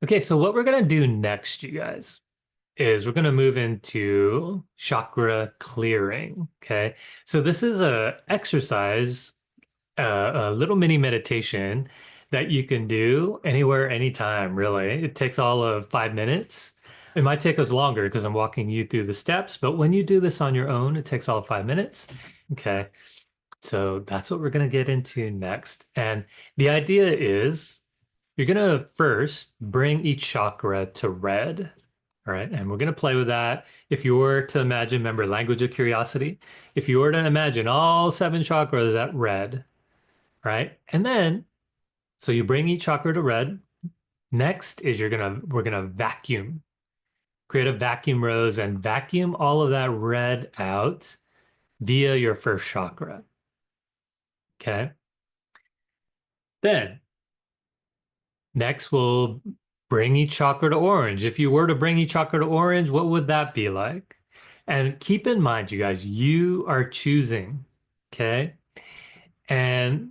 Okay, so what we're going to do next, you guys, is we're going to move into chakra clearing. Okay, so this is a exercise, a little mini meditation that you can do anywhere, anytime, really. It takes all of 5 minutes. It might take us longer because I'm walking you through the steps, but when you do this on your own, it takes all of 5 minutes. Okay, so that's what we're going to get into next. And the idea is you're going to first bring each chakra to red. All right. And we're going to play with that. If you were to imagine, remember language of curiosity, if you were to imagine all seven chakras at red, right? And then, so you bring each chakra to red. Next is we're going to vacuum, create a vacuum rose and vacuum all of that red out via your first chakra. Okay. Then next, we'll bring each chakra to orange. If you were to bring each chakra to orange, what would that be like? And keep in mind, you guys, you are choosing, okay? And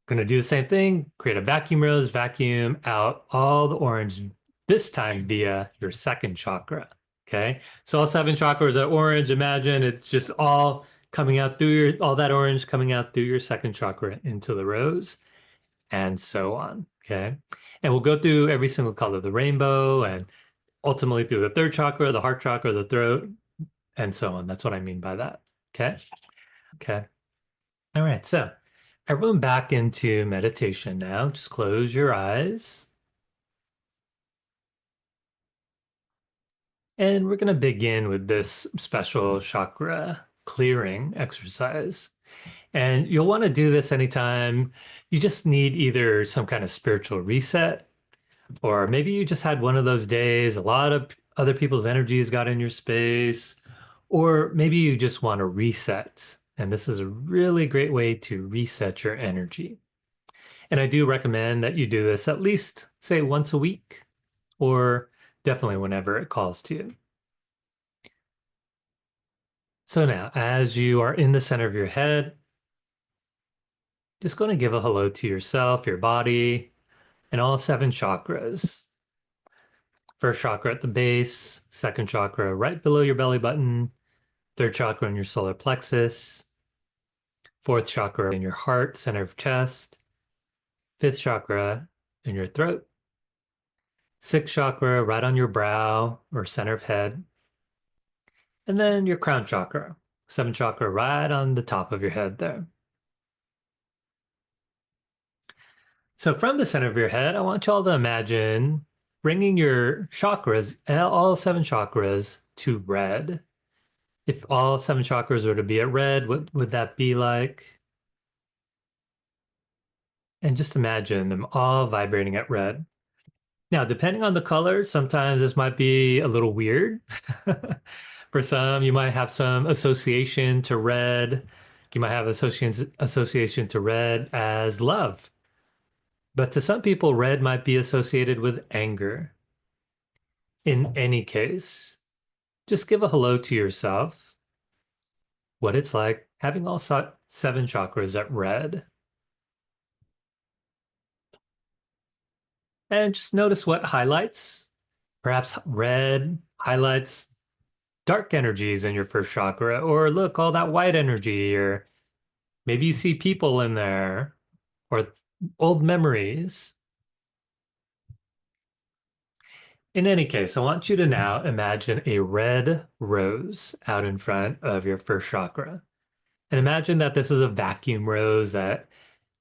going to do the same thing, create a vacuum rose, vacuum out all the orange, this time via your second chakra, okay? So all seven chakras are orange. Imagine it's just all coming out through all that orange coming out through your second chakra into the rose and so on. Okay. And we'll go through every single color of the rainbow and ultimately through the third chakra, the heart chakra, the throat, and so on. That's what I mean by that. Okay. Okay. All right. So everyone back into meditation now. Just close your eyes. And we're going to begin with this special chakra clearing exercise. And you'll want to do this anytime you just need either some kind of spiritual reset. Or maybe you just had one of those days, a lot of other people's energies got in your space, or maybe you just want to reset. And this is a really great way to reset your energy. And I do recommend that you do this at least, say, once a week, or definitely whenever it calls to you. So now, as you are in the center of your head, just going to give a hello to yourself, your body, and all seven chakras. First chakra at the base, second chakra right below your belly button, third chakra in your solar plexus, fourth chakra in your heart, center of chest, fifth chakra in your throat, sixth chakra right on your brow or center of head, and then your crown chakra, seventh chakra right on the top of your head there. So from the center of your head, I want you all to imagine bringing your chakras, all seven chakras, to red. If all seven chakras were to be at red, what would that be like? And just imagine them all vibrating at red. Now, depending on the color, sometimes this might be a little weird. For some, you might have some association to red. You might have association to red as love. But to some people, red might be associated with anger. In any case, just give a hello to yourself, what it's like having all seven chakras at red. And just notice what highlights. Perhaps red highlights dark energies in your first chakra, or look, all that white energy, or maybe you see people in there, or old memories. In any case, I want you to now imagine a red rose out in front of your first chakra. And imagine that this is a vacuum rose that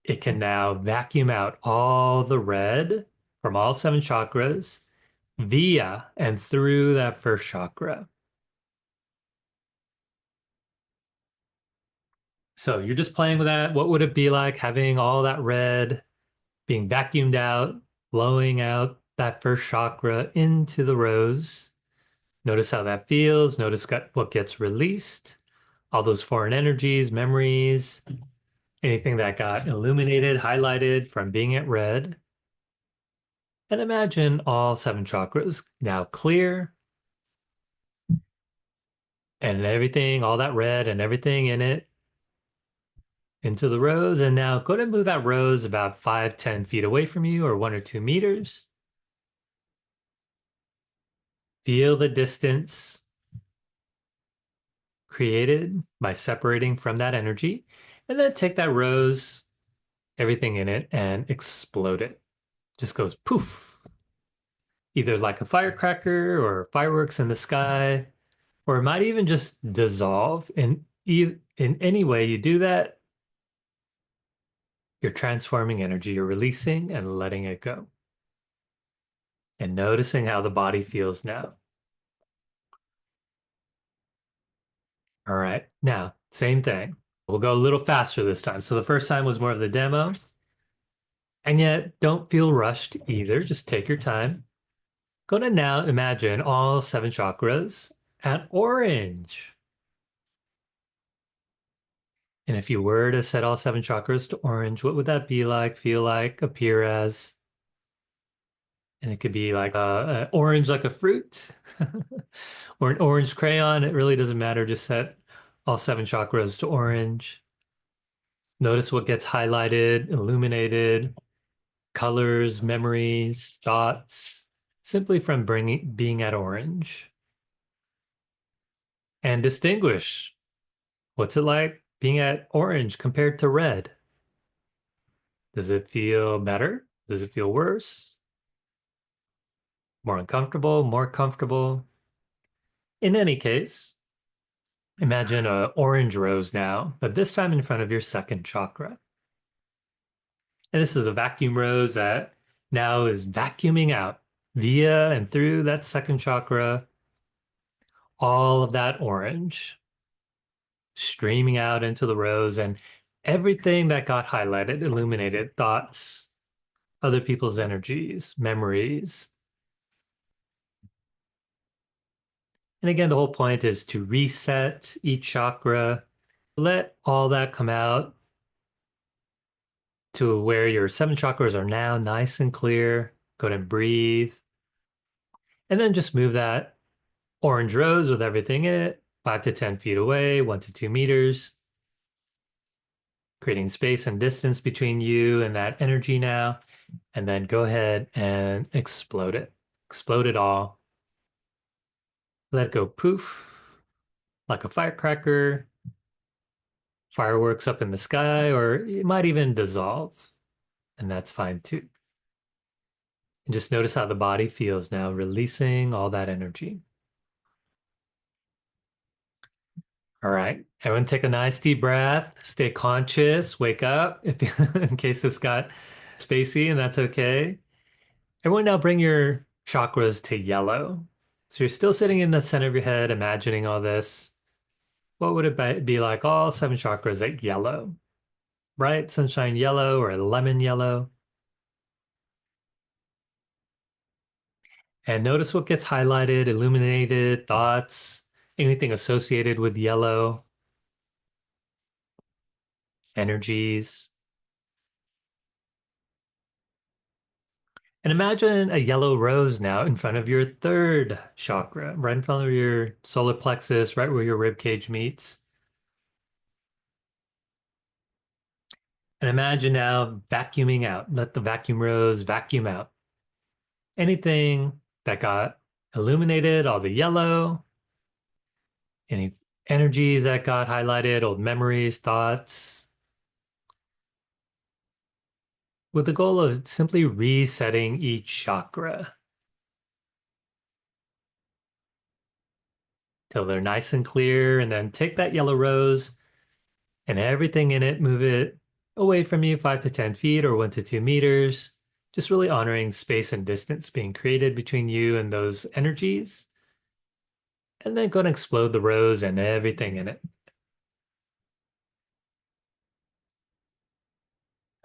it can now vacuum out all the red from all seven chakras via and through that first chakra. So you're just playing with that. What would it be like having all that red being vacuumed out, blowing out that first chakra into the rose? Notice how that feels. Notice what gets released. All those foreign energies, memories, anything that got illuminated, highlighted from being at red. And imagine all seven chakras now clear and everything, all that red and everything in it into the rose. And now go ahead and move that rose about 5, 10 feet away from you or 1 or 2 meters. Feel the distance created by separating from that energy. And then take that rose, everything in it, and explode it. Just goes poof, either like a firecracker or fireworks in the sky, or it might even just dissolve. In any way you do that, you're transforming energy, you're releasing and letting it go, and noticing how the body feels now. All right, now, same thing. We'll go a little faster this time. So the first time was more of the demo, and yet don't feel rushed either. Just take your time. Go to now imagine all 7 chakras at orange. And if you were to set all 7 chakras to orange, what would that be like, feel like, appear as? And it could be like orange like a fruit or an orange crayon. It really doesn't matter. Just set all 7 chakras to orange. Notice what gets highlighted, illuminated, colors, memories, thoughts, simply from being at orange. And distinguish what's it like being at orange compared to red. Does it feel better? Does it feel worse? More uncomfortable, more comfortable? In any case, imagine an orange rose now, but this time in front of your second chakra. And this is a vacuum rose that now is vacuuming out via and through that second chakra, all of that orange streaming out into the rose, and everything that got highlighted, illuminated, thoughts, other people's energies, memories. And again, the whole point is to reset each chakra, let all that come out to where your 7 chakras are now nice and clear. Go ahead and breathe. And then just move that orange rose with everything in it 5 to 10 feet away, 1 to 2 meters, creating space and distance between you and that energy now. And then go ahead and explode it. Explode it all. Let it go poof, like a firecracker, fireworks up in the sky, or it might even dissolve. And that's fine too. And just notice how the body feels now, releasing all that energy. All right, everyone take a nice deep breath, stay conscious, wake up if in case this got spacey, and that's okay. Everyone now bring your chakras to yellow. So you're still sitting in the center of your head, imagining all this. What would it be like all 7 chakras at yellow? Bright sunshine yellow or lemon yellow? And notice what gets highlighted, illuminated, thoughts, anything associated with yellow, energies. And imagine a yellow rose now in front of your third chakra, right in front of your solar plexus, right where your rib cage meets. And imagine now vacuuming out. Let the vacuum rose vacuum out anything that got illuminated, all the yellow, any energies that got highlighted, old memories, thoughts, with the goal of simply resetting each chakra till they're nice and clear. And then take that yellow rose and everything in it, move it away from you 5 to 10 feet or 1 to 2 meters, just really honoring space and distance being created between you and those energies. And then go and explode the rose and everything in it.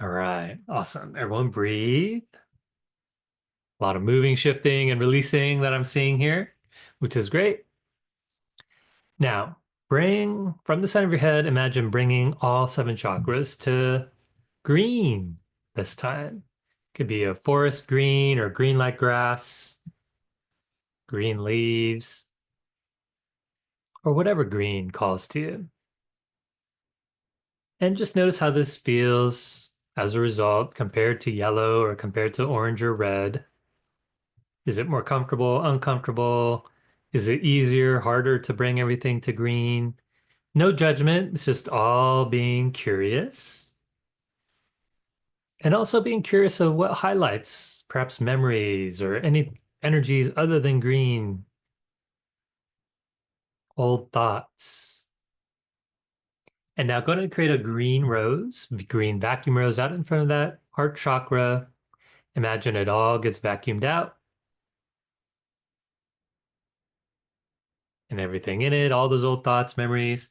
All right, awesome. Everyone breathe. A lot of moving, shifting, and releasing that I'm seeing here, which is great. Now, bring from the center of your head, imagine bringing all 7 chakras to green this time. Could be a forest green or green like grass, green leaves, or whatever green calls to you. And just notice how this feels as a result compared to yellow or compared to orange or red. Is it more comfortable, uncomfortable? Is it easier, harder to bring everything to green? No judgment. It's just all being curious. And also being curious of what highlights, perhaps memories or any energies other than green, old thoughts. And now go ahead and create a green rose, green vacuum rose out in front of that heart chakra. Imagine it all gets vacuumed out and everything in it, all those old thoughts, memories.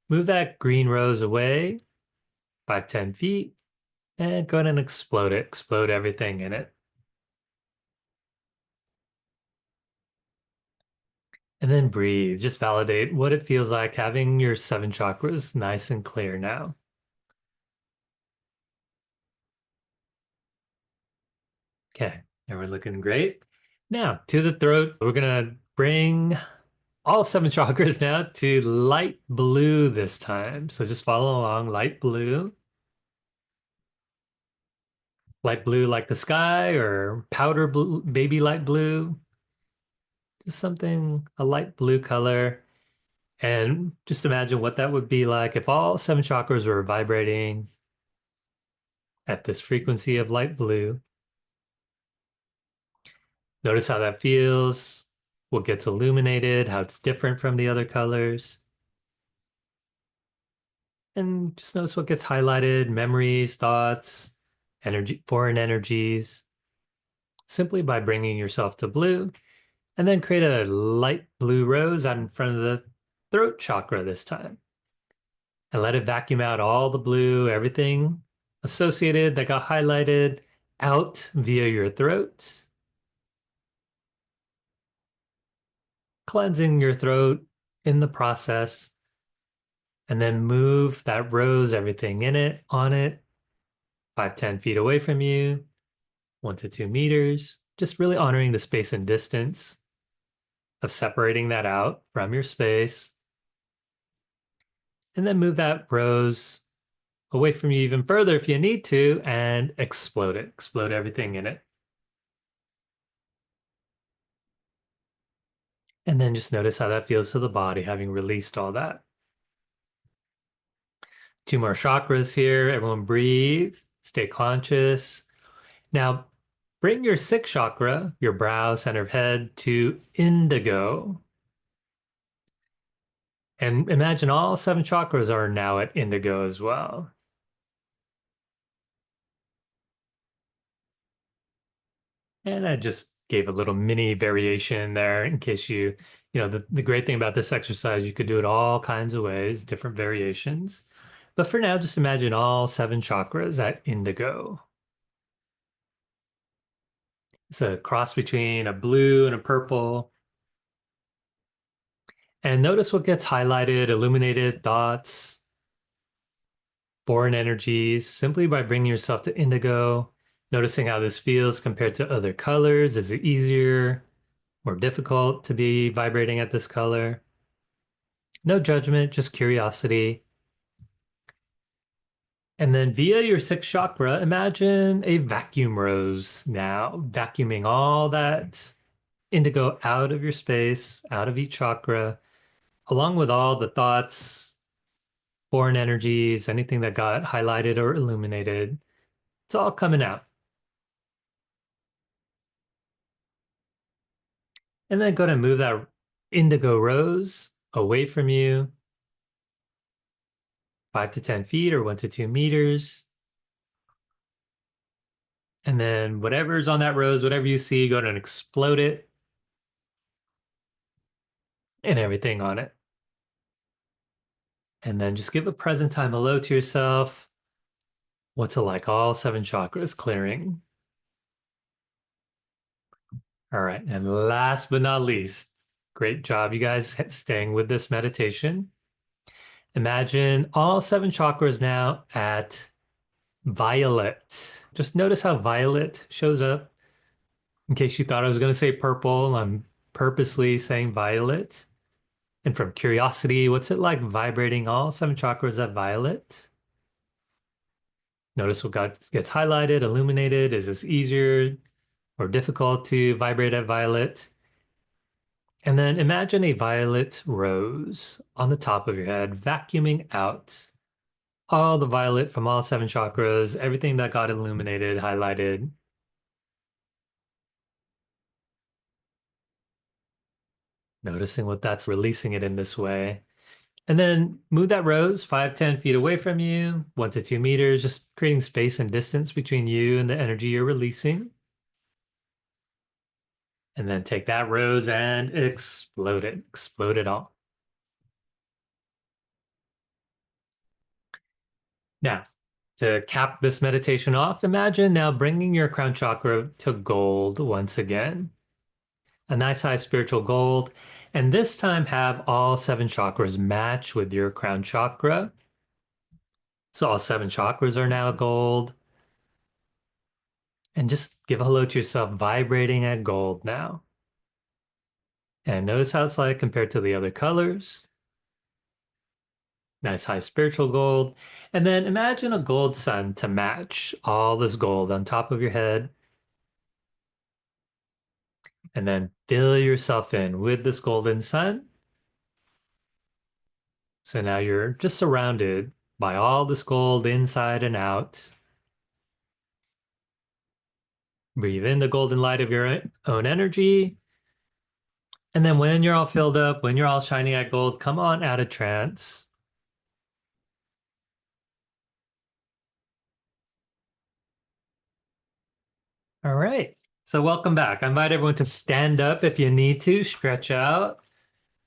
Move that green rose away 5, 10 feet and go ahead and explode it. Explode everything in it. And then breathe. Just validate what it feels like having your 7 chakras nice and clear now. Okay, and we're looking great. Now to the throat, we're gonna bring all 7 chakras now to light blue this time. So just follow along, light blue. Light blue like the sky or powder blue, baby light blue. Just something, a light blue color. And just imagine what that would be like if all 7 chakras were vibrating at this frequency of light blue. Notice how that feels, what gets illuminated, how it's different from the other colors. And just notice what gets highlighted, memories, thoughts, energy, foreign energies, simply by bringing yourself to blue. And then create a light blue rose out in front of the throat chakra this time. And let it vacuum out all the blue, everything associated that got highlighted out via your throat, cleansing your throat in the process. And then move that rose, everything in it, on it, 5, 10 feet away from you, 1 to 2 meters, just really honoring the space and distance of separating that out from your space. And then move that rose away from you even further if you need to and explode it. Explode everything in it. And then just notice how that feels to the body, having released all that. 2 more chakras here. Everyone breathe, stay conscious. Now, bring your 6th chakra, your brow, center of head, to indigo. And imagine all 7 chakras are now at indigo as well. And I just gave a little mini variation there in case the great thing about this exercise, you could do it all kinds of ways, different variations. But for now, just imagine all 7 chakras at indigo. It's a cross between a blue and a purple. And notice what gets highlighted, illuminated, thoughts, foreign energies, simply by bringing yourself to indigo, noticing how this feels compared to other colors. Is it easier, more difficult to be vibrating at this color? No judgment, just curiosity. And then via your 6th chakra, imagine a vacuum rose now, vacuuming all that indigo out of your space, out of each chakra, along with all the thoughts, foreign energies, anything that got highlighted or illuminated. It's all coming out. And then go ahead and move that indigo rose away from you, 5 to 10 feet or 1 to 2 meters. And then whatever's on that rose, whatever you see, go ahead and explode it and everything on it. And then just give a present time hello to yourself. What's it like? All 7 chakras clearing. All right. And last but not least, great job, you guys, staying with this meditation. Imagine all 7 chakras now at violet. Just notice how violet shows up. In case you thought I was going to say purple, I'm purposely saying violet. And from curiosity, what's it like vibrating all 7 chakras at violet? Notice what gets highlighted, illuminated. Is this easier or difficult to vibrate at violet? And then imagine a violet rose on the top of your head, vacuuming out all the violet from all seven chakras, everything that got illuminated, highlighted, noticing what that's releasing it in this way. And then move that rose 5, 10 feet away from you, 1 to 2 meters, just creating space and distance between you and the energy you're releasing. And then take that rose and explode it all. Now, to cap this meditation off, imagine now bringing your crown chakra to gold once again. A nice high spiritual gold. And this time have all seven chakras match with your crown chakra. So all seven chakras are now gold. And just give a hello to yourself vibrating at gold now. And notice how it's like compared to the other colors. Nice high spiritual gold. And then imagine a gold sun to match all this gold on top of your head. And then fill yourself in with this golden sun. So now you're just surrounded by all this gold inside and out. Breathe in the golden light of your own energy. And then when you're all filled up, when you're all shining at gold, come on out of trance. All right. So welcome back. I invite everyone to stand up if you need to, stretch out.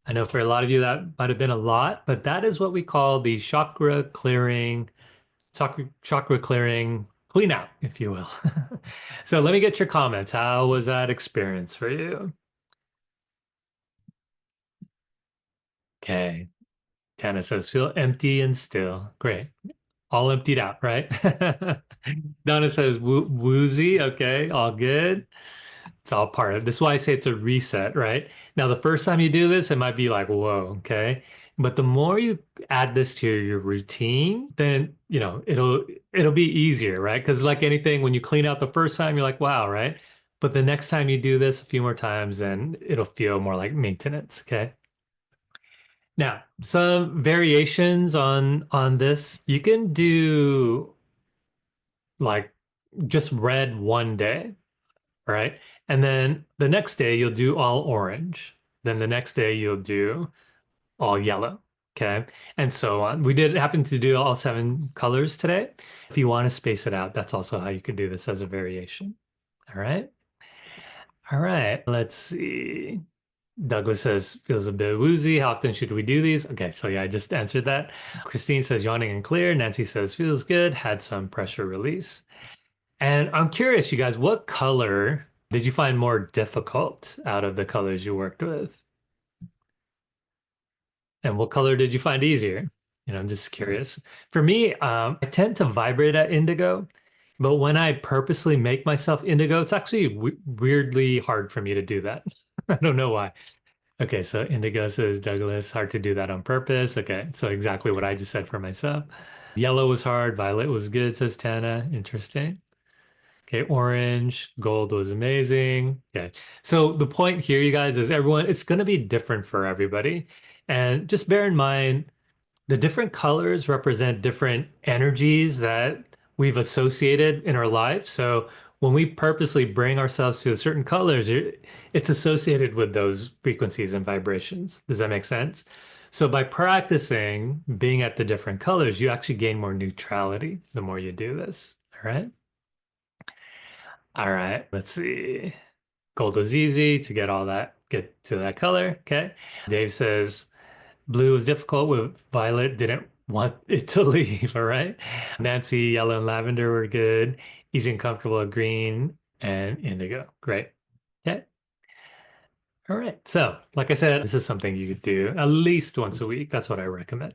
I know for a lot of you that might have been a lot, but that is what we call the chakra clearing clean out, if you will. So let me get your comments. How was that experience for you? Okay. Tana says, feel empty and still. Great. All emptied out, right? Donna says, woozy. Okay. All good. It's all part of this. Is why I say it's a reset, right? Now, the first time you do this, it might be like, whoa, okay. But the more you add this to your routine, then it'll be easier, right? Because like anything, when you clean out the first time, you're like, wow, right? But the next time you do this a few more times, then it'll feel more like maintenance, okay? Now, some variations on this. You can do like just red one day, right? And then the next day you'll do all orange. Then the next day you'll do all yellow. Okay. And so on. We did happen to do all seven colors today. If you want to space it out, that's also how you could do this as a variation. All right. All right. Let's see. Douglas says, feels a bit woozy. How often should we do these? Okay, so yeah, I just answered that. Christine says, yawning and clear. Nancy says, feels good. Had some pressure release. And I'm curious, you guys, what color did you find more difficult out of the colors you worked with? And what color did you find easier? I'm just curious. For me, I tend to vibrate at indigo, but when I purposely make myself indigo, it's actually weirdly hard for me to do that. I don't know why. Okay, so indigo says Douglas, hard to do that on purpose. Okay, so exactly what I just said for myself. Yellow was hard, violet was good, says Tana. Interesting. Okay, orange, gold was amazing. Okay, so the point here, you guys, is it's going to be different for everybody. And just bear in mind, the different colors represent different energies that we've associated in our life. So when we purposely bring ourselves to certain colors, it's associated with those frequencies and vibrations. Does that make sense? So by practicing being at the different colors, you actually gain more neutrality the more you do this. All right. All right. Let's see. Gold was easy to get to that color. Okay. Dave says, blue was difficult with violet, didn't want it to leave. All right. Nancy, yellow and lavender were good. Easy and comfortable with green and indigo. Great. Okay. All right. So, like I said, this is something you could do at least once a week. That's what I recommend.